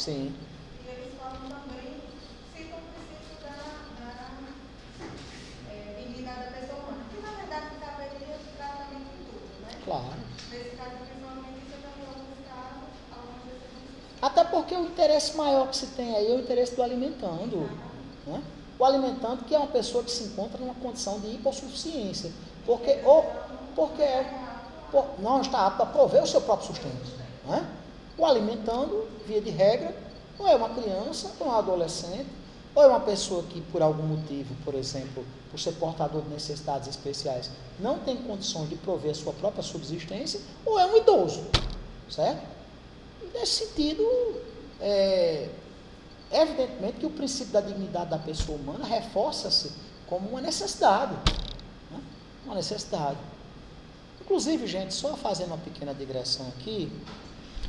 Sim. E eles falam também, citam o princípio da dignidade da pessoa humana, que na verdade caberia de tratamento em tudo, né? Claro. Nesse caso, principalmente, isso também é alguns casos, algumas vezes. Até porque o interesse maior que se tem aí é o interesse do alimentando. Né? O alimentando, que é uma pessoa que se encontra numa condição de hipossuficiência. Porque não está apto a prover o seu próprio sustento. Né? O alimentando, via de regra, ou é uma criança, ou é um adolescente, ou é uma pessoa que, por algum motivo, por exemplo, por ser portador de necessidades especiais, não tem condições de prover a sua própria subsistência, ou é um idoso. Certo? Nesse sentido, evidentemente que o princípio da dignidade da pessoa humana reforça-se como uma necessidade. Né? Uma necessidade. Inclusive, gente, só fazendo uma pequena digressão aqui,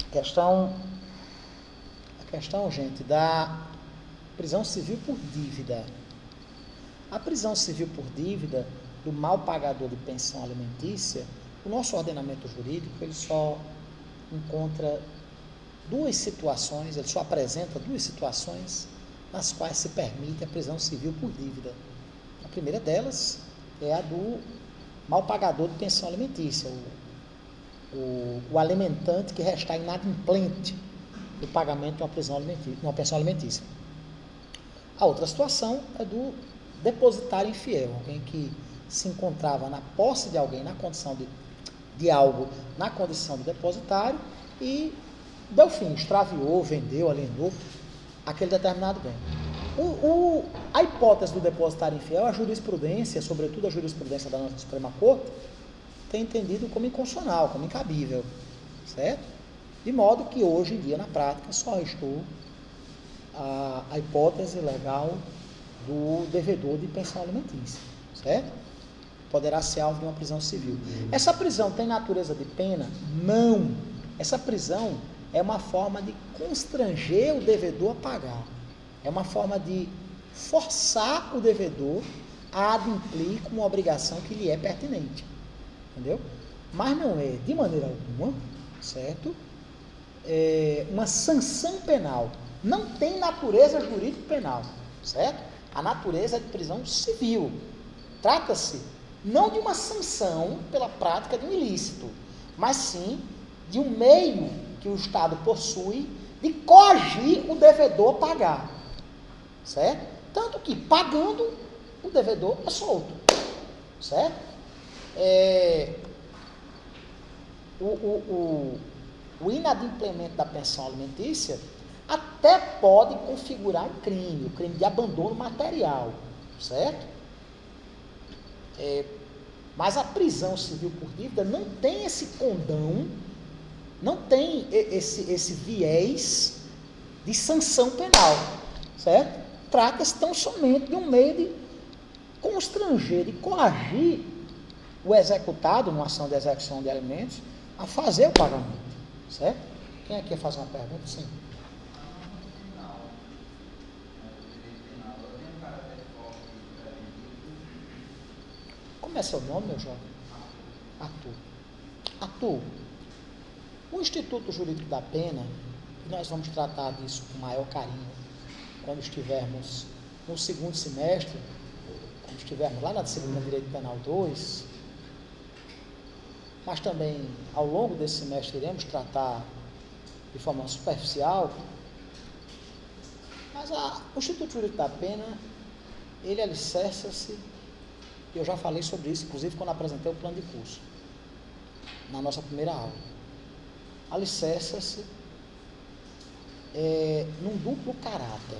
a questão, gente, da prisão civil por dívida. A prisão civil por dívida do mal pagador de pensão alimentícia, o nosso ordenamento jurídico, ele só encontra duas situações, ele só apresenta duas situações nas quais se permite a prisão civil por dívida. A primeira delas é a do mal pagador de pensão alimentícia, o alimentante que restar inadimplente do pagamento de uma pensão alimentícia. A outra situação é do depositário infiel, alguém que se encontrava na posse de alguém na condição de algo na condição de depositário e deu fim, extraviou, vendeu, alienou aquele determinado bem. A hipótese do depositário infiel, a jurisprudência, sobretudo a jurisprudência da nossa Suprema Corte, tem entendido como inconstitucional, como incabível, certo? De modo que hoje em dia, na prática, só restou a hipótese legal do devedor de pensão alimentícia, certo? Poderá ser alvo de uma prisão civil. Essa prisão tem natureza de pena? Não. Essa prisão é uma forma de constranger o devedor a pagar. É uma forma de forçar o devedor a adimplir com uma obrigação que lhe é pertinente. Entendeu? Mas não é, de maneira alguma, certo? Uma sanção penal. Não tem natureza jurídica penal, certo? A natureza é de prisão civil. Trata-se não de uma sanção pela prática de um ilícito, mas sim de um meio que o Estado possui de coagir o devedor a pagar, certo? Tanto que, pagando, o devedor é solto, certo? O inadimplemento da pensão alimentícia até pode configurar um crime, o crime de abandono material, certo? Mas a prisão civil por dívida não tem esse condão, não tem esse viés de sanção penal, certo? Trata-se tão somente de um meio de constranger, de coagir o executado, numa ação de execução de alimentos, a fazer o pagamento, certo? Quem aqui quer fazer uma pergunta? Sim. Como é seu nome, meu jovem? Arthur, o Instituto Jurídico da Pena, nós vamos tratar disso com maior carinho quando estivermos no segundo semestre, quando estivermos lá na disciplina Direito Penal 2, mas também ao longo desse semestre iremos tratar de forma superficial, mas o Instituto Jurídico da Pena, ele alicerça-se, eu já falei sobre isso, inclusive quando apresentei o plano de curso, na nossa primeira aula, alicerça-se num duplo caráter.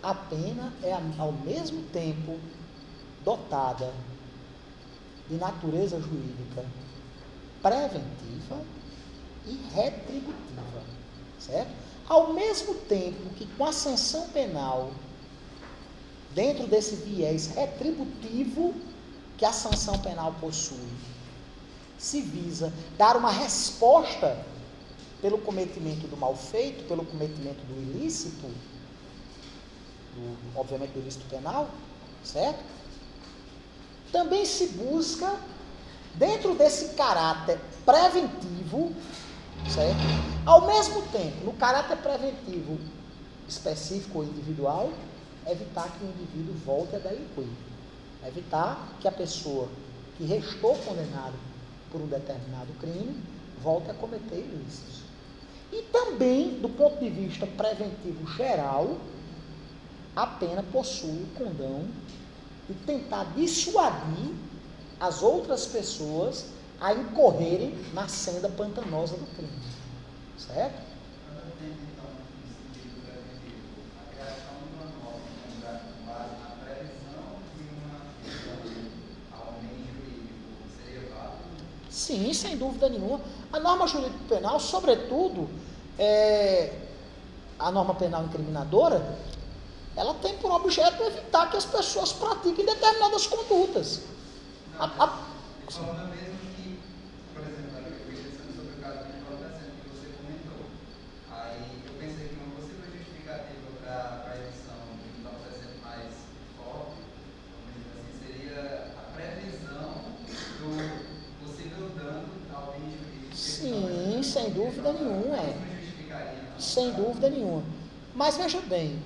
A pena é ao mesmo tempo dotada de natureza jurídica preventiva e retributiva, certo? Ao mesmo tempo que com a sanção penal, dentro desse viés retributivo que a sanção penal possui, se visa dar uma resposta pelo cometimento do mal feito, pelo cometimento do ilícito, obviamente do ilícito penal, certo? Também se busca, dentro desse caráter preventivo, certo? Ao mesmo tempo, no caráter preventivo específico ou individual, evitar que o indivíduo volte a delinquir. Evitar que a pessoa que restou condenada por um determinado crime volte a cometer ilícitos. E também, do ponto de vista preventivo geral, a pena possui o condão de tentar dissuadir as outras pessoas a incorrerem na senda pantanosa do crime. Certo? Sim, sem dúvida nenhuma. A norma jurídico-penal, sobretudo, a norma penal incriminadora, ela tem por objeto evitar que as pessoas pratiquem determinadas condutas. Falando mesmo que, por exemplo, eu fui pensando sobre o caso de entorpecente que você comentou. Aí eu pensei que uma possível justificativa para a emissão de um entorpecente mais forte, vamos dizer assim, seria a previsão do possível dano ao bem jurídico. Sim, sem dúvida nenhuma. Sem dúvida nenhuma. Mas veja bem,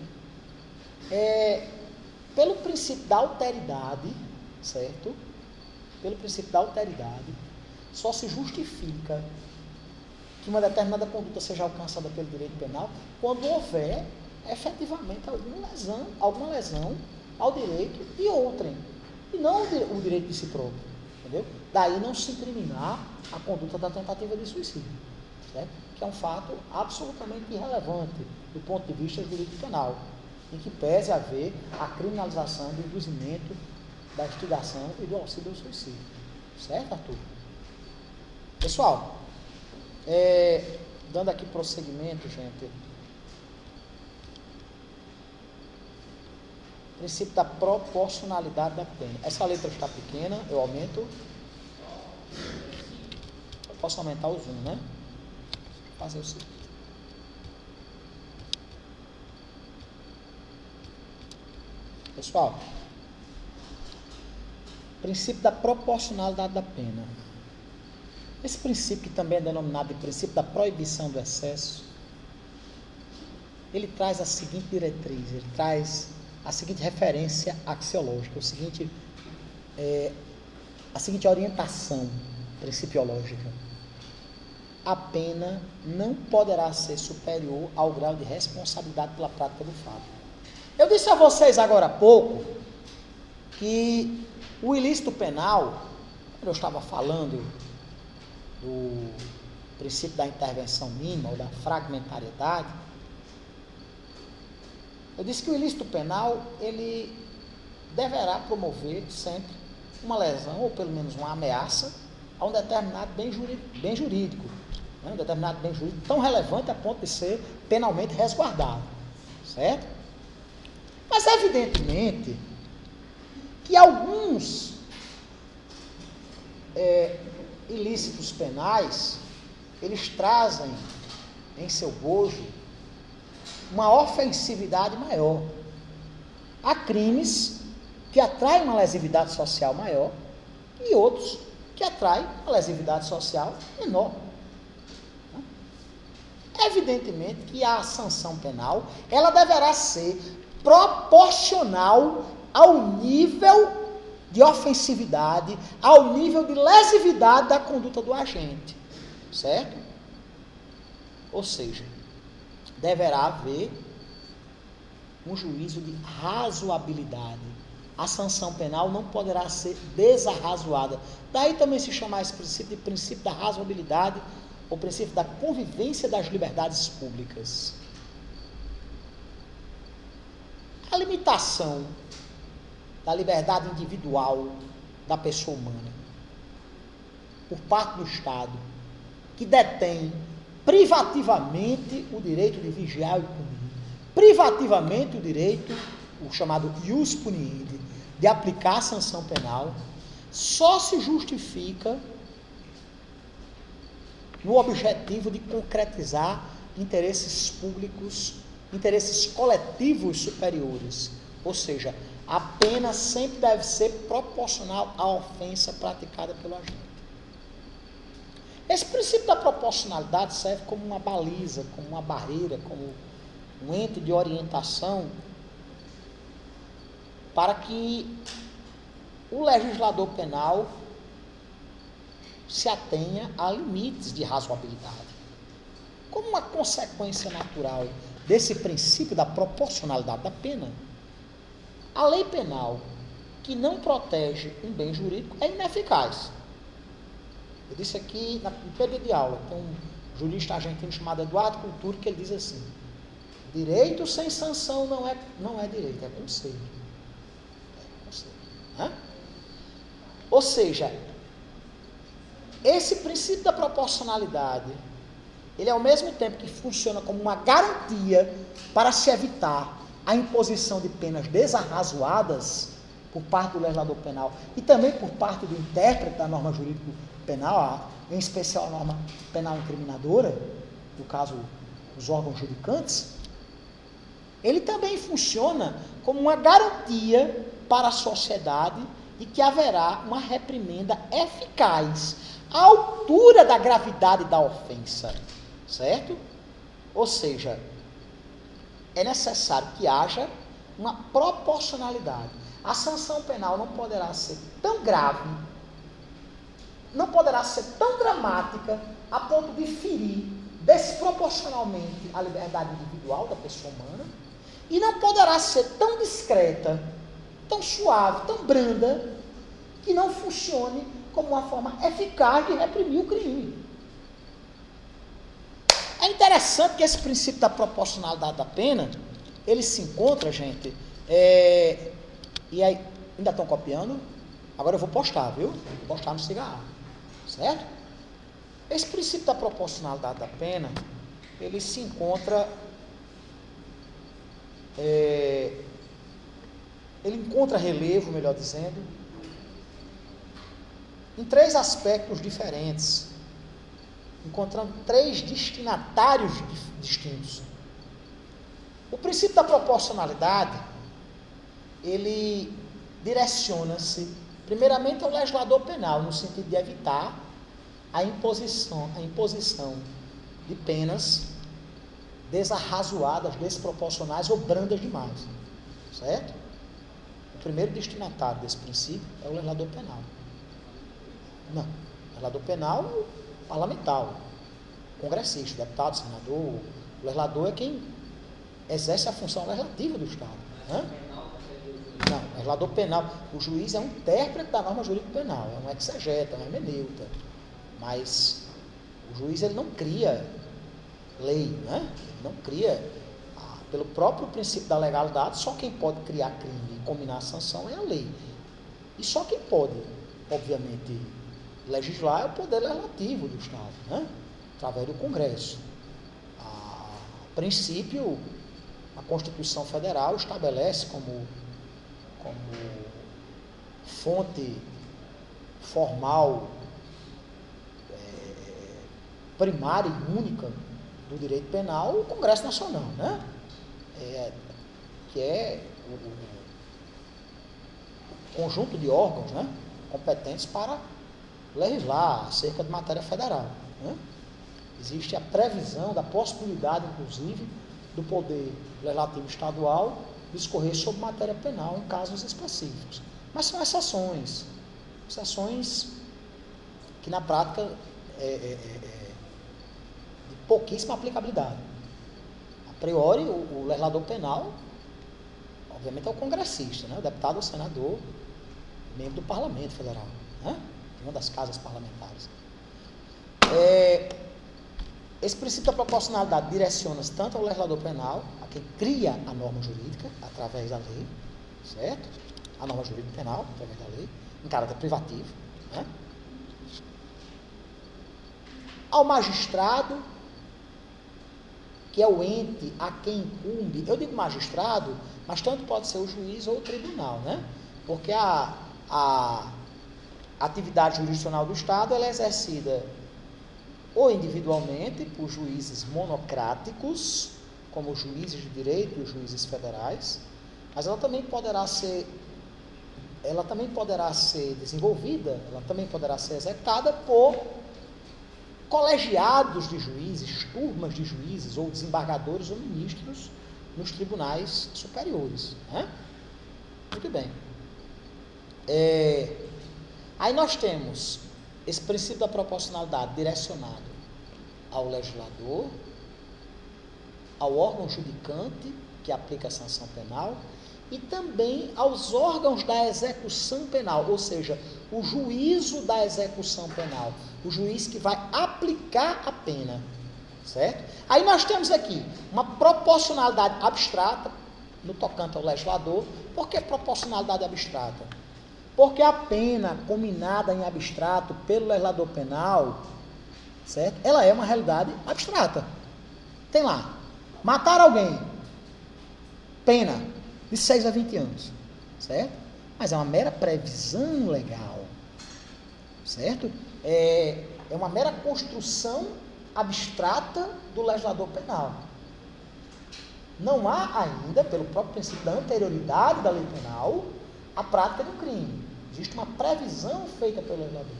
pelo princípio da alteridade, certo? Pelo princípio da alteridade, só se justifica que uma determinada conduta seja alcançada pelo direito penal quando houver efetivamente alguma lesão ao direito de outrem, e não o direito de si próprio, entendeu? Daí não se incriminar a conduta da tentativa de suicídio, certo? Que é um fato absolutamente irrelevante do ponto de vista jurídico penal, em que pese haver a criminalização do induzimento, da instigação e do auxílio ao suicídio. Certo, Arthur? Pessoal, dando aqui prosseguimento, gente. Princípio da proporcionalidade da pena. Essa letra está pequena, eu aumento. Eu posso aumentar o zoom, né? Vou fazer o seguinte. Pessoal, princípio da proporcionalidade da pena. Esse princípio, que também é denominado de princípio da proibição do excesso, ele traz a seguinte diretriz, ele traz a seguinte referência axiológica, a seguinte orientação principiológica. A pena não poderá ser superior ao grau de responsabilidade pela prática do fato. Eu disse a vocês agora há pouco que o ilícito penal, quando eu estava falando do princípio da intervenção mínima ou da fragmentariedade, eu disse que o ilícito penal, ele deverá promover sempre uma lesão, ou pelo menos uma ameaça, a um determinado bem jurídico, né? Um determinado bem jurídico tão relevante a ponto de ser penalmente resguardado, certo? Mas, evidentemente, que alguns ilícitos penais, eles trazem em seu bojo uma ofensividade maior. Há crimes que atraem uma lesividade social maior e outros que atraem uma lesividade social menor. Evidentemente que a sanção penal, ela deverá ser proporcional ao nível de ofensividade, ao nível de lesividade da conduta do agente, certo? Ou seja, deverá haver um juízo de razoabilidade. A sanção penal não poderá ser desarrazoada. Daí também se chama esse princípio de princípio da razoabilidade, ou princípio da convivência das liberdades públicas. A limitação da liberdade individual da pessoa humana por parte do Estado, que detém privativamente o direito de vigiar e punir, privativamente o direito, o chamado ius puniendi, de aplicar a sanção penal, só se justifica no objetivo de concretizar interesses públicos, interesses coletivos superiores. Ou seja, a pena sempre deve ser proporcional à ofensa praticada pelo agente. Esse princípio da proporcionalidade serve como uma baliza, como uma barreira, como um ente de orientação para que o legislador penal se atenha a limites de razoabilidade. Como uma consequência natural desse princípio da proporcionalidade da pena, a lei penal que não protege um bem jurídico é ineficaz. Eu disse aqui no período de aula, tem um jurista argentino chamado Eduardo Culturi, que ele diz assim: direito sem sanção não é direito, é conselho. É conselho. Né? Ou seja, esse princípio da proporcionalidade, ele ao mesmo tempo que funciona como uma garantia para se evitar a imposição de penas desarrazoadas por parte do legislador penal e também por parte do intérprete da norma jurídica penal, em especial a norma penal incriminadora, no caso os órgãos judicantes, ele também funciona como uma garantia para a sociedade de que haverá uma reprimenda eficaz à altura da gravidade da ofensa, certo? Ou seja, é necessário que haja uma proporcionalidade. A sanção penal não poderá ser tão grave, não poderá ser tão dramática a ponto de ferir desproporcionalmente a liberdade individual da pessoa humana e não poderá ser tão discreta, tão suave, tão branda, que não funcione como uma forma eficaz de reprimir o crime. É interessante que esse princípio da proporcionalidade da pena, ele se encontra, gente, e aí, ainda estão copiando? Agora eu vou postar, viu? Vou postar no cigarro, certo? Esse princípio da proporcionalidade da pena, ele se encontra, ele encontra relevo, melhor dizendo, em três aspectos diferentes, encontrando três destinatários distintos. O princípio da proporcionalidade, ele direciona-se primeiramente ao legislador penal, no sentido de evitar a imposição de penas desarrazoadas, desproporcionais ou brandas demais, certo? O primeiro destinatário desse princípio é o legislador penal. Não, o legislador penal é o parlamentar, o congressista, o deputado, o senador. O legislador é quem exerce a função legislativa do Estado. Né? Não, o legislador penal, o juiz é um intérprete da norma jurídica penal, é um exegeta, é um hermeneuta. Mas o juiz ele não cria lei, né? Ele não cria, pelo próprio princípio da legalidade, só quem pode criar crime e combinar a sanção é a lei. E só quem pode, obviamente, legislar é o poder legislativo do Estado, né? Através do Congresso. A princípio, a Constituição Federal estabelece como fonte formal primária e única do direito penal o Congresso Nacional, né? Que é o conjunto de órgãos, né, competentes para legislar acerca de matéria federal. Né? Existe a previsão da possibilidade, inclusive, do poder legislativo estadual discorrer sobre matéria penal em casos específicos. Mas são exceções que na prática de pouquíssima aplicabilidade. A priori, o legislador penal, obviamente, é o congressista, né? O deputado, o senador, membro do Parlamento Federal, né? Uma das casas parlamentares. Esse princípio da proporcionalidade direciona-se tanto ao legislador penal, a quem cria a norma jurídica através da lei, certo? A norma jurídica penal, através da lei, em caráter privativo, né? Ao magistrado, que é o ente a quem incumbe, eu digo magistrado, mas tanto pode ser o juiz ou o tribunal, né? Porque a atividade jurisdicional do Estado ela é exercida ou individualmente por juízes monocráticos, como os juízes de direito e os juízes federais, mas ela também poderá ser desenvolvida, ela também poderá ser executada por colegiados de juízes, turmas de juízes, ou desembargadores ou ministros nos tribunais superiores. Né? Muito bem. Aí nós temos esse princípio da proporcionalidade direcionado ao legislador, ao órgão judicante, que aplica a sanção penal, e também aos órgãos da execução penal, ou seja, o juízo da execução penal, o juiz que vai aplicar a pena, certo? Aí nós temos aqui uma proporcionalidade abstrata, no tocante ao legislador. Por que proporcionalidade abstrata? Porque a pena combinada em abstrato pelo legislador penal, certo? Ela é uma realidade abstrata. Tem lá, matar alguém, pena de 6 a 20 anos, certo? Mas é uma mera previsão legal, certo? É uma mera construção abstrata do legislador penal. Não há ainda, pelo próprio princípio da anterioridade da lei penal, a prática do crime. Existe uma previsão feita pelo legislador.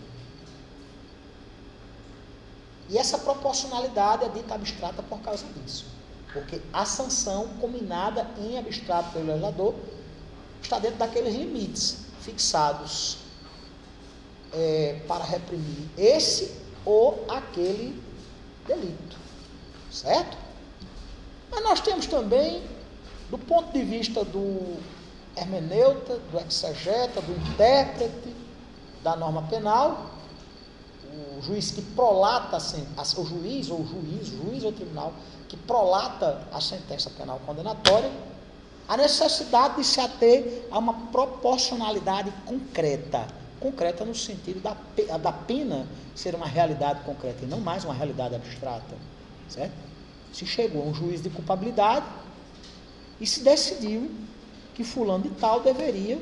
E essa proporcionalidade é dita abstrata por causa disso. Porque a sanção combinada em abstrato pelo legislador está dentro daqueles limites fixados para reprimir esse ou aquele delito. Certo? Mas nós temos também, do ponto de vista do hermeneuta, do exegeta, do intérprete da norma penal, o juiz que prolata, o juiz ou tribunal, que prolata a sentença penal condenatória, a necessidade de se ater a uma proporcionalidade concreta no sentido da pena ser uma realidade concreta e não mais uma realidade abstrata, certo? Se chegou a um juízo de culpabilidade e se decidiu que fulano de tal deveria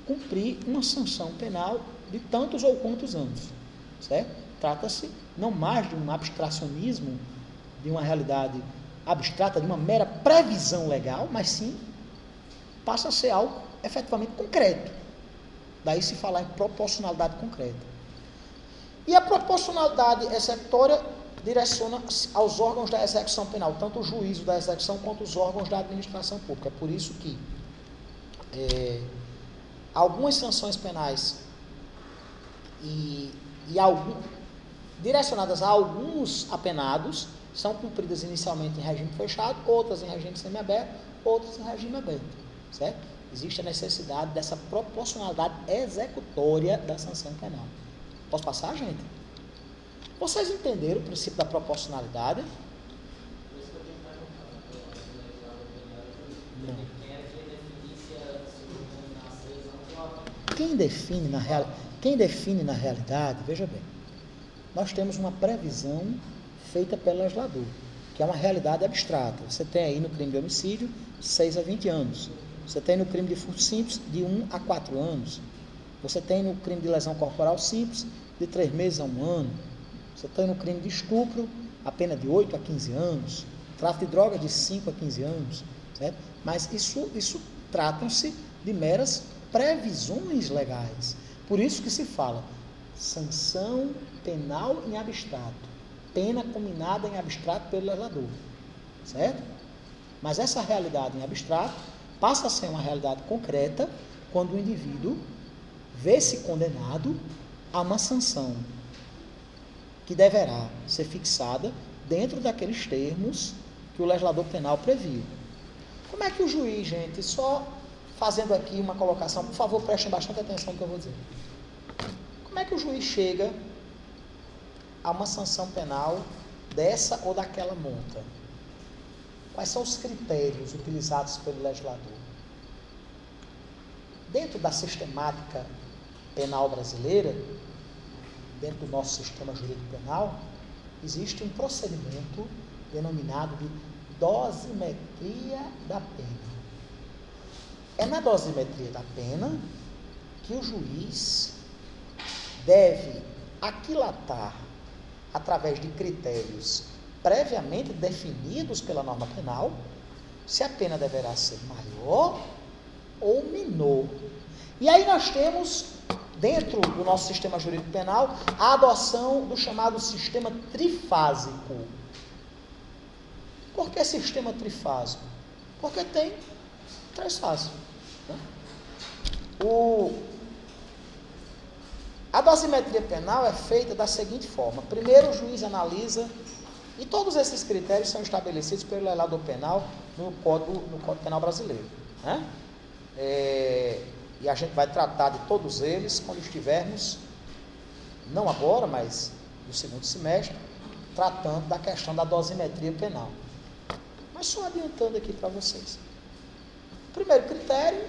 cumprir uma sanção penal de tantos ou quantos anos, certo? Trata-se não mais de um abstracionismo, de uma realidade abstrata, de uma mera previsão legal, mas sim passa a ser algo efetivamente concreto. Daí se falar em proporcionalidade concreta. E a proporcionalidade executória direciona aos órgãos da execução penal, tanto o juízo da execução quanto os órgãos da administração pública. É por isso que algumas sanções penais direcionadas a alguns apenados são cumpridas inicialmente em regime fechado, outras em regime semiaberto, outras em regime aberto, certo? Existe a necessidade dessa proporcionalidade executória da sanção penal. Posso passar, gente? Vocês entenderam o princípio da proporcionalidade? Não. Quem define na realidade, veja bem, nós temos uma previsão feita pelo legislador, que é uma realidade abstrata. Você tem aí no crime de homicídio 6 a 20 anos. Você tem no crime de furto simples de 1 a 4 anos. Você tem no crime de lesão corporal simples de 3 meses a 1 ano. Você tem no crime de estupro a pena de 8 a 15 anos. Tráfico de drogas de 5 a 15 anos. Certo? Mas isso tratam-se de meras previsões legais. Por isso que se fala sanção penal em abstrato. Pena combinada em abstrato pelo legislador. Certo? Mas essa realidade em abstrato passa a ser uma realidade concreta quando o indivíduo vê-se condenado a uma sanção que deverá ser fixada dentro daqueles termos que o legislador penal previu. Como é que o juiz, gente, só fazendo aqui uma colocação, por favor, prestem bastante atenção no que eu vou dizer. Como é que o juiz chega a uma sanção penal dessa ou daquela monta? Quais são os critérios utilizados pelo legislador? Dentro da sistemática penal brasileira, dentro do nosso sistema jurídico penal, existe um procedimento denominado de dosimetria da pena. É na dosimetria da pena que o juiz deve aquilatar, através de critérios previamente definidos pela norma penal, se a pena deverá ser maior ou menor. E aí nós temos dentro do nosso sistema jurídico penal, a adoção do chamado sistema trifásico. Por que sistema trifásico? Porque tem 3 fases. Né? A dosimetria penal é feita da seguinte forma. Primeiro, o juiz analisa, e todos esses critérios são estabelecidos pelo legislador penal no Código Penal Brasileiro. Né? E a gente vai tratar de todos eles quando estivermos, não agora, mas no segundo semestre, tratando da questão da dosimetria penal. Mas só adiantando aqui para vocês. Primeiro critério,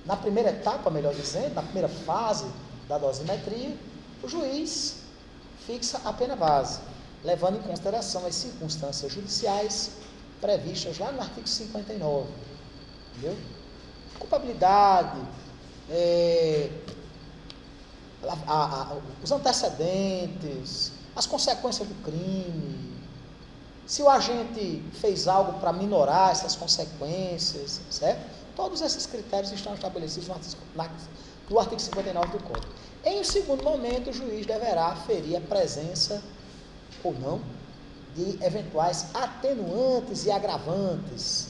na primeira etapa, melhor dizendo, na primeira fase da dosimetria, o juiz fixa a pena base, levando em consideração as circunstâncias judiciais previstas lá no artigo 59. Entendeu? Culpabilidade, os antecedentes, as consequências do crime, se o agente fez algo para minorar essas consequências, certo? Todos esses critérios estão estabelecidos no artigo 59 do Código. Em um segundo momento, o juiz deverá aferir a presença ou não de eventuais atenuantes e agravantes,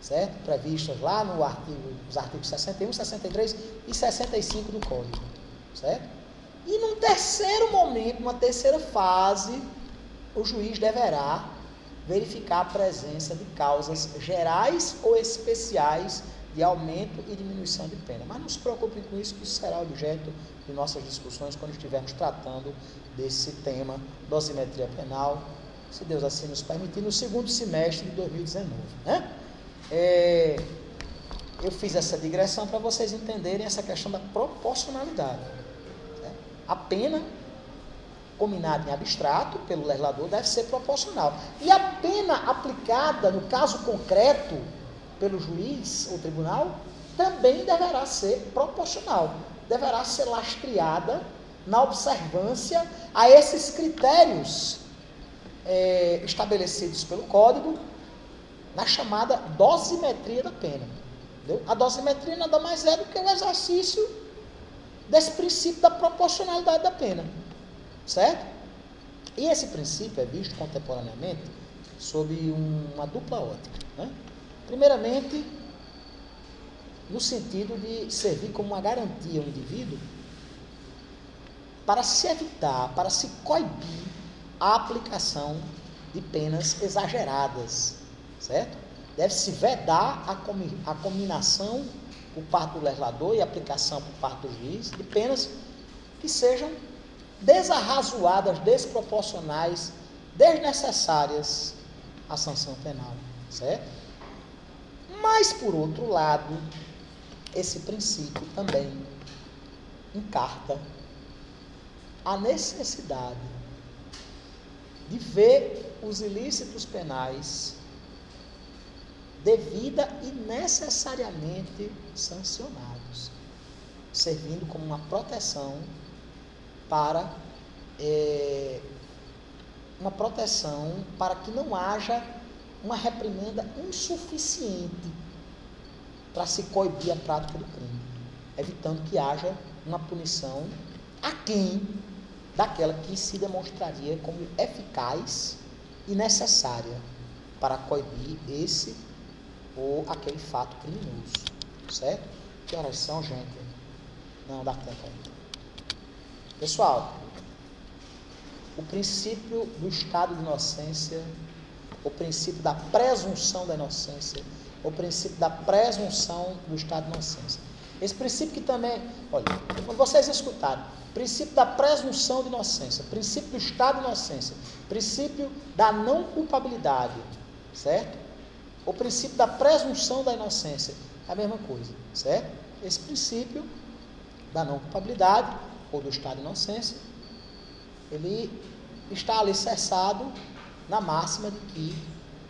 certo? Previstas lá nos artigos 61, 63 e 65 do Código, certo? E num terceiro momento, numa terceira fase, o juiz deverá verificar a presença de causas gerais ou especiais de aumento e diminuição de pena. Mas não se preocupem com isso, que isso será objeto de nossas discussões quando estivermos tratando desse tema, dosimetria penal, se Deus assim nos permitir, no segundo semestre de 2019. Né? Eu fiz essa digressão para vocês entenderem essa questão da proporcionalidade. Certo? A pena combinada em abstrato pelo legislador deve ser proporcional. E a pena aplicada, no caso concreto, pelo juiz ou tribunal, também deverá ser proporcional. Deverá ser lastreada na observância a esses critérios estabelecidos pelo Código, na chamada dosimetria da pena. Entendeu? A dosimetria nada mais é do que o exercício desse princípio da proporcionalidade da pena. Certo? E esse princípio é visto contemporaneamente sob uma dupla ótica. Né? Primeiramente, no sentido de servir como uma garantia ao indivíduo para se evitar, para se coibir a aplicação de penas exageradas. Certo? Deve-se vedar a combinação por parte do legislador e a aplicação por parte do juiz de penas que sejam desarrazoadas, desproporcionais, desnecessárias à sanção penal, certo? Mas, por outro lado, esse princípio também encarta a necessidade de ver os ilícitos penais devida e necessariamente sancionados, servindo como uma proteção para que não haja uma reprimenda insuficiente para se coibir a prática do crime, evitando que haja uma punição aquém daquela que se demonstraria como eficaz e necessária para coibir esse ou aquele fato criminoso, certo? Que horas são, gente? Não dá tempo ainda. Pessoal, o princípio do estado de inocência, o princípio da presunção da inocência, o princípio da presunção do estado de inocência. Esse princípio que também, olha, quando vocês escutarem, princípio da presunção de inocência, princípio do estado de inocência, princípio da não culpabilidade, certo? O princípio da presunção da inocência, é a mesma coisa, certo? Esse princípio da não culpabilidade ou do estado de inocência, ele está alicerçado na máxima de que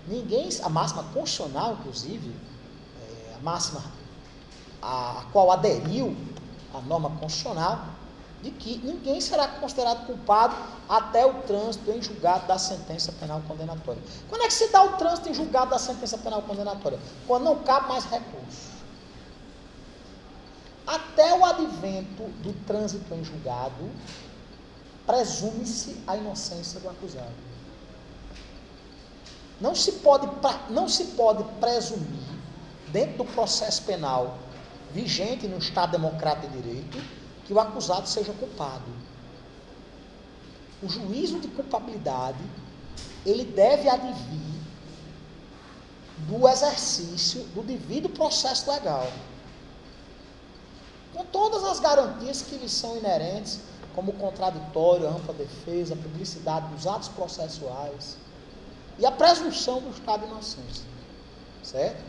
ninguém, a máxima constitucional, inclusive, a máxima a qual aderiu a norma constitucional, de que ninguém será considerado culpado até o trânsito em julgado da sentença penal condenatória. Quando é que se dá o trânsito em julgado da sentença penal condenatória? Quando não cabe mais recurso. até o advento do trânsito em julgado, presume-se a inocência do acusado. Não se pode presumir, dentro do processo penal vigente no Estado Democrático de Direito, que o acusado seja culpado. O juízo de culpabilidade, ele deve advir do exercício do devido processo legal, com todas as garantias que lhe são inerentes, como o contraditório, a ampla defesa, a publicidade dos atos processuais e a presunção do estado de inocência. Certo?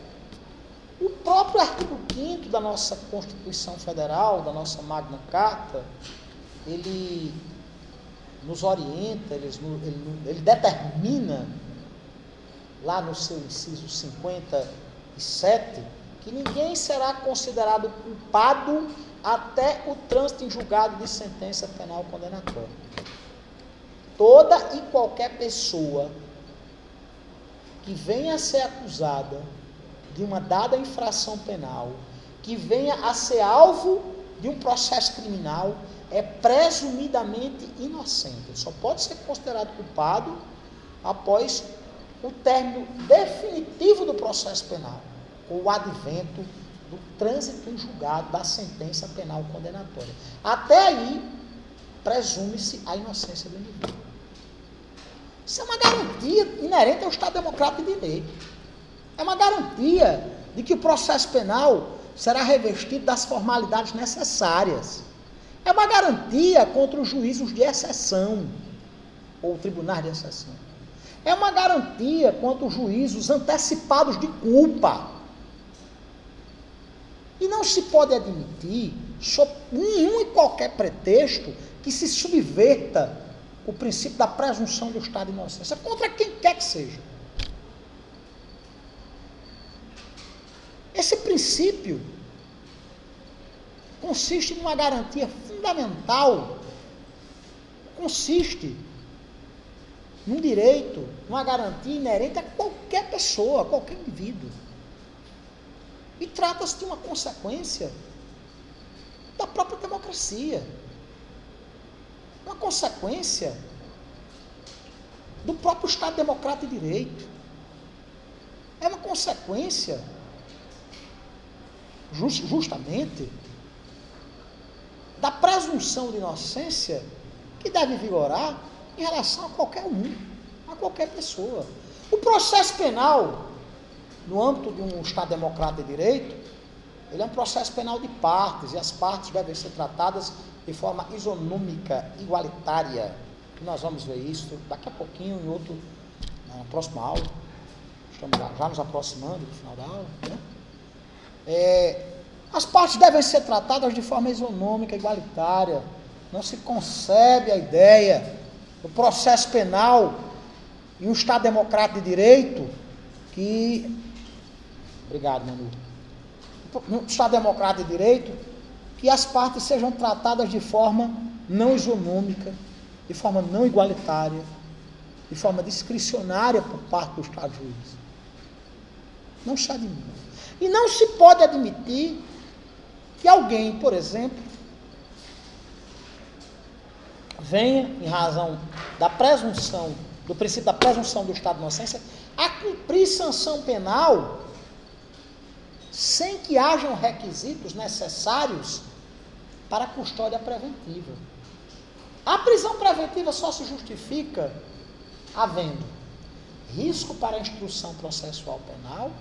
O próprio artigo 5º da nossa Constituição Federal, da nossa Magna Carta, ele nos orienta, ele determina, lá no seu inciso 57, que ninguém será considerado culpado até o trânsito em julgado de sentença penal condenatória. Toda e qualquer pessoa que venha a ser acusada de uma dada infração penal, que venha a ser alvo de um processo criminal, é presumidamente inocente. Ele só pode ser considerado culpado após o término definitivo do processo penal, com o advento do trânsito em julgado da sentença penal condenatória. Até aí, presume-se a inocência do indivíduo. Isso é uma garantia inerente ao Estado Democrático de Direito. É uma garantia de que o processo penal será revestido das formalidades necessárias. É uma garantia contra os juízos de exceção, ou tribunais de exceção. É uma garantia contra os juízos antecipados de culpa. E não se pode admitir, sob nenhum e qualquer pretexto, que se subverta o princípio da presunção do estado de inocência, contra quem quer que seja. Esse princípio consiste numa garantia fundamental, consiste num direito, numa garantia inerente a qualquer pessoa, a qualquer indivíduo. E trata-se de uma consequência da própria democracia, uma consequência do próprio Estado Democrático de Direito. É uma consequência, justamente, da presunção de inocência que deve vigorar em relação a qualquer um, a qualquer pessoa. O processo penal, no âmbito de um Estado Democrático de Direito, ele é um processo penal de partes, e as partes devem ser tratadas de forma isonômica, igualitária. E nós vamos ver isso daqui a pouquinho, na próxima aula. Estamos já nos aproximando do final da aula, né? As partes devem ser tratadas de forma isonômica, igualitária. Não se concebe a ideia do processo penal em um Estado Democrático de Direito que... Obrigado, Manu. No Estado Democrático de Direito, que as partes sejam tratadas de forma não isonômica, de forma não igualitária, de forma discricionária por parte do Estado juiz. Não se admite. E não se pode admitir que alguém, por exemplo, venha, em razão da presunção, do princípio da presunção do estado de inocência, a cumprir sanção penal sem que hajam requisitos necessários para a custódia preventiva. A prisão preventiva só se justifica havendo risco para a instrução processual penal,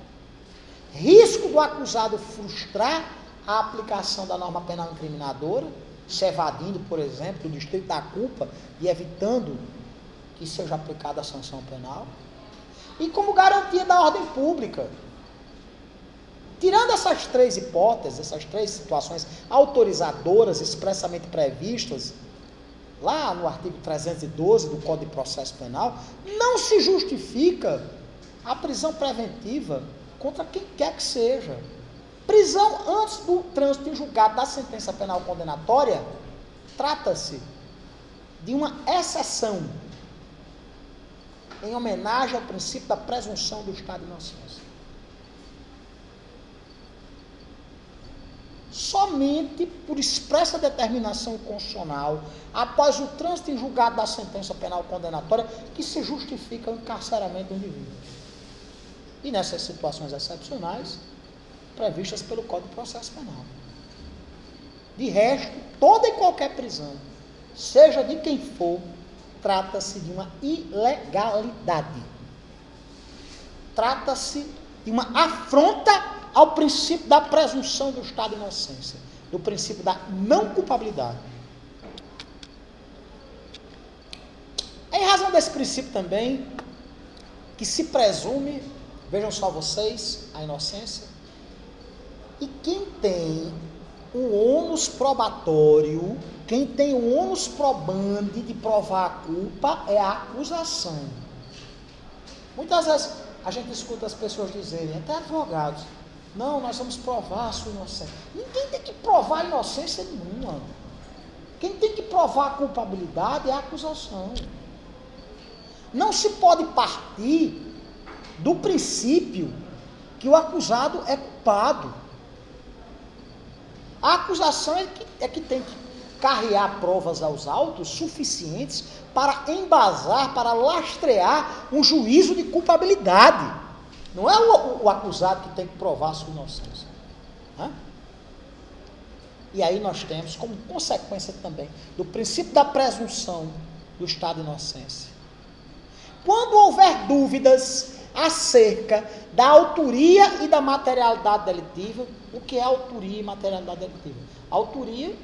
risco do acusado frustrar a aplicação da norma penal incriminadora, se evadindo, por exemplo, do distrito da culpa e evitando que seja aplicada a sanção penal, e como garantia da ordem pública. Tirando essas três hipóteses, essas três situações autorizadoras expressamente previstas, lá no artigo 312 do Código de Processo Penal, não se justifica a prisão preventiva contra quem quer que seja. Prisão antes do trânsito em julgado da sentença penal condenatória, trata-se de uma exceção em homenagem ao princípio da presunção do estado de inocência. somente por expressa determinação constitucional, após o trânsito em julgado da sentença penal condenatória, que se justifica o encarceramento do indivíduo. E nessas situações excepcionais, previstas pelo Código de Processo Penal. De resto, toda e qualquer prisão, seja de quem for, trata-se de uma ilegalidade. Trata-se de uma afronta ao princípio da presunção do estado de inocência, do princípio da não culpabilidade. É em razão desse princípio também que se presume, vejam só vocês, a inocência, e quem tem o ônus probatório, quem tem o ônus probandi de provar a culpa é a acusação. Muitas vezes a gente escuta as pessoas dizerem, até advogados, não, nós vamos provar a sua inocência. Ninguém tem que provar a inocência nenhuma. Quem tem que provar a culpabilidade é a acusação. Não se pode partir do princípio que o acusado é culpado. A acusação é que tem que carregar provas aos autos suficientes para embasar, para lastrear um juízo de culpabilidade. Não é o acusado que tem que provar a sua inocência. E aí nós temos, como consequência também, do princípio da presunção do estado de inocência. Quando houver dúvidas acerca da autoria e da materialidade delitiva, o que é autoria e materialidade delitiva? A autoria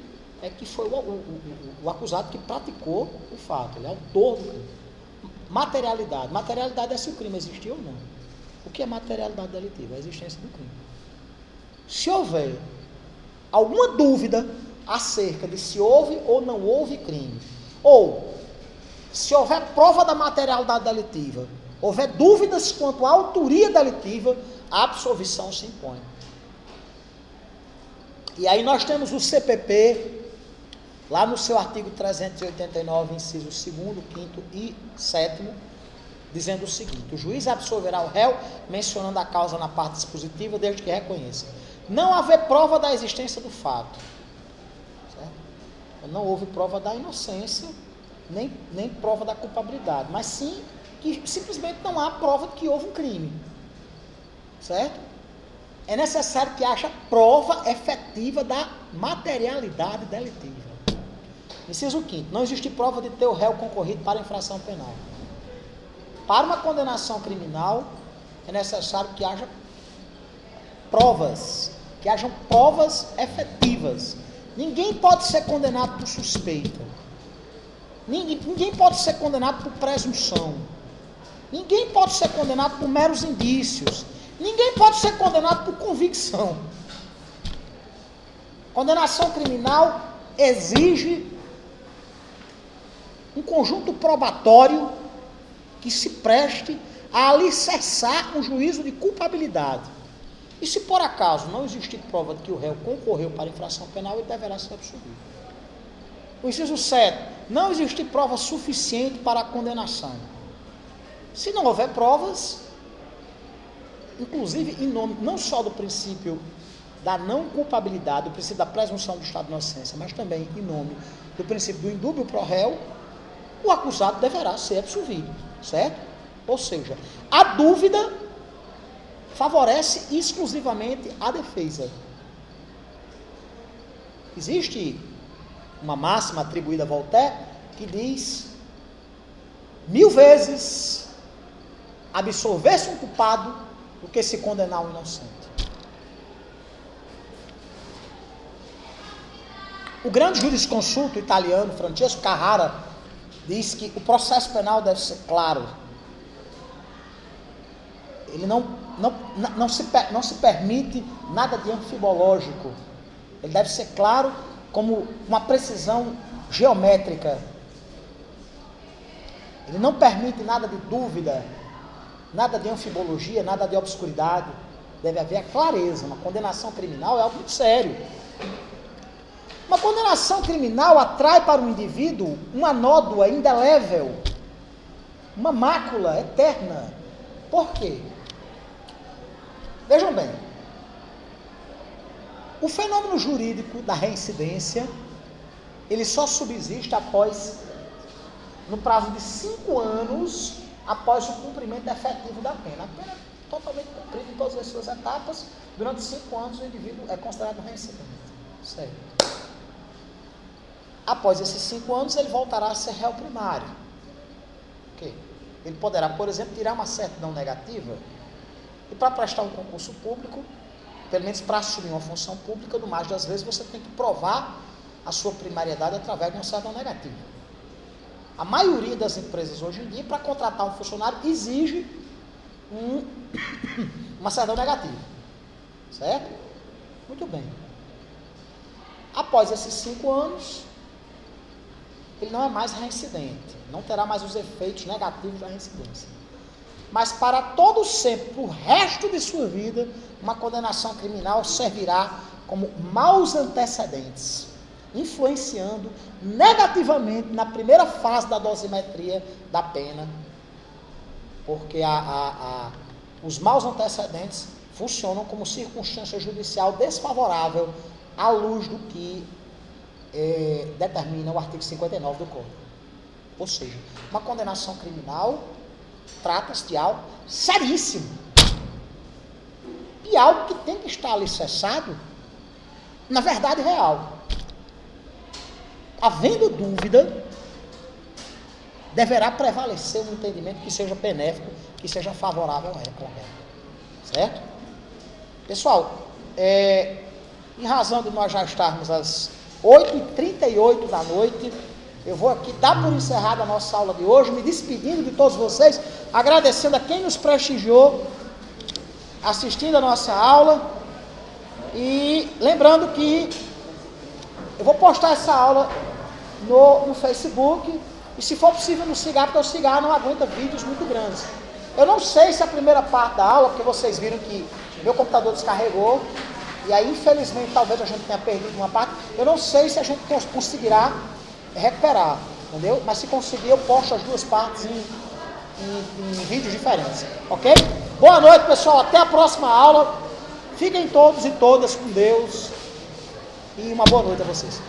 é que foi o acusado que praticou o fato, ele é autor do crime. Materialidade é se o crime existiu ou não. O que é materialidade delitiva? A existência do crime. Se houver alguma dúvida acerca de se houve ou não houve crime, ou se houver prova da materialidade delitiva, houver dúvidas quanto à autoria delitiva, a absolvição se impõe. E aí nós temos o CPP, lá no seu artigo 389, inciso 2º, 5º e 7º, dizendo o seguinte: o juiz absolverá o réu, mencionando a causa na parte dispositiva, desde que reconheça não haver prova da existência do fato. Certo? Não houve prova da inocência, nem prova da culpabilidade, mas sim que simplesmente não há prova de que houve um crime. Certo? É necessário que haja prova efetiva da materialidade delitiva. Inciso 5º, não existe prova de ter o réu concorrido para infração penal. Para uma condenação criminal, é necessário que haja provas, que hajam provas efetivas. Ninguém pode ser condenado por suspeita. Ninguém pode ser condenado por presunção. Ninguém pode ser condenado por meros indícios. Ninguém pode ser condenado por convicção. Condenação criminal exige um conjunto probatório que se preste a alicerçar um juízo de culpabilidade. E se por acaso não existir prova de que o réu concorreu para infração penal, ele deverá ser absolvido. O inciso 7, não existir prova suficiente para a condenação. Se não houver provas, inclusive em nome não só do princípio da não culpabilidade, do princípio da presunção do estado de inocência, mas também em nome do princípio do indúbio pro réu, o acusado deverá ser absolvido, certo? Ou seja, a dúvida favorece exclusivamente a defesa. Existe uma máxima atribuída a Voltaire que diz: 1000 vezes absolver-se um culpado do que se condenar um inocente. O grande jurisconsulto italiano Francesco Carrara diz que o processo penal deve ser claro. Ele não se permite nada de anfibológico. Ele deve ser claro como uma precisão geométrica. Ele não permite nada de dúvida, nada de anfibologia, nada de obscuridade. Deve haver a clareza. Uma condenação criminal é algo muito sério. Uma condenação criminal atrai para o indivíduo uma nódoa indelével, uma mácula eterna. Por quê? Vejam bem, O fenômeno jurídico da reincidência, ele só subsiste no prazo de 5 anos após o cumprimento efetivo da pena. A pena é totalmente cumprida em todas as suas etapas. Durante 5 anos o indivíduo é considerado reincidente. Certo. Após esses 5 anos ele voltará a ser réu primário. Okay. Ele poderá, por exemplo, tirar uma certidão negativa e para prestar um concurso público, pelo menos para assumir uma função pública, no mais das vezes você tem que provar a sua primariedade através de uma certidão negativa. A maioria das empresas hoje em dia, para contratar um funcionário, exige uma certidão negativa. Certo? Muito bem. Após esses 5 anos, ele não é mais reincidente, não terá mais os efeitos negativos da reincidência. Mas para todo sempre, para o resto de sua vida, uma condenação criminal servirá como maus antecedentes, influenciando negativamente na primeira fase da dosimetria da pena, porque os maus antecedentes funcionam como circunstância judicial desfavorável à luz do que determina o artigo 59 do Código. Ou seja, uma condenação criminal trata-se de algo seríssimo. E algo que tem que estar alicerçado na verdade real. Havendo dúvida, deverá prevalecer um entendimento que seja benéfico, que seja favorável ao réu. Certo? Pessoal, em razão de nós já estarmos às 8h38 da noite, eu vou aqui dar por encerrada a nossa aula de hoje, me despedindo de todos vocês, agradecendo a quem nos prestigiou assistindo a nossa aula, e lembrando que eu vou postar essa aula no Facebook, e se for possível no cigarro, porque o cigarro não aguenta vídeos muito grandes. Eu não sei se a primeira parte da aula, porque vocês viram que meu computador descarregou, e aí infelizmente talvez a gente tenha perdido uma parte, eu não sei se a gente conseguirá recuperar, entendeu? Mas se conseguir, eu posto as duas partes em vídeos diferentes, ok? Boa noite, pessoal, até a próxima aula, fiquem todos e todas com Deus, e uma boa noite a vocês.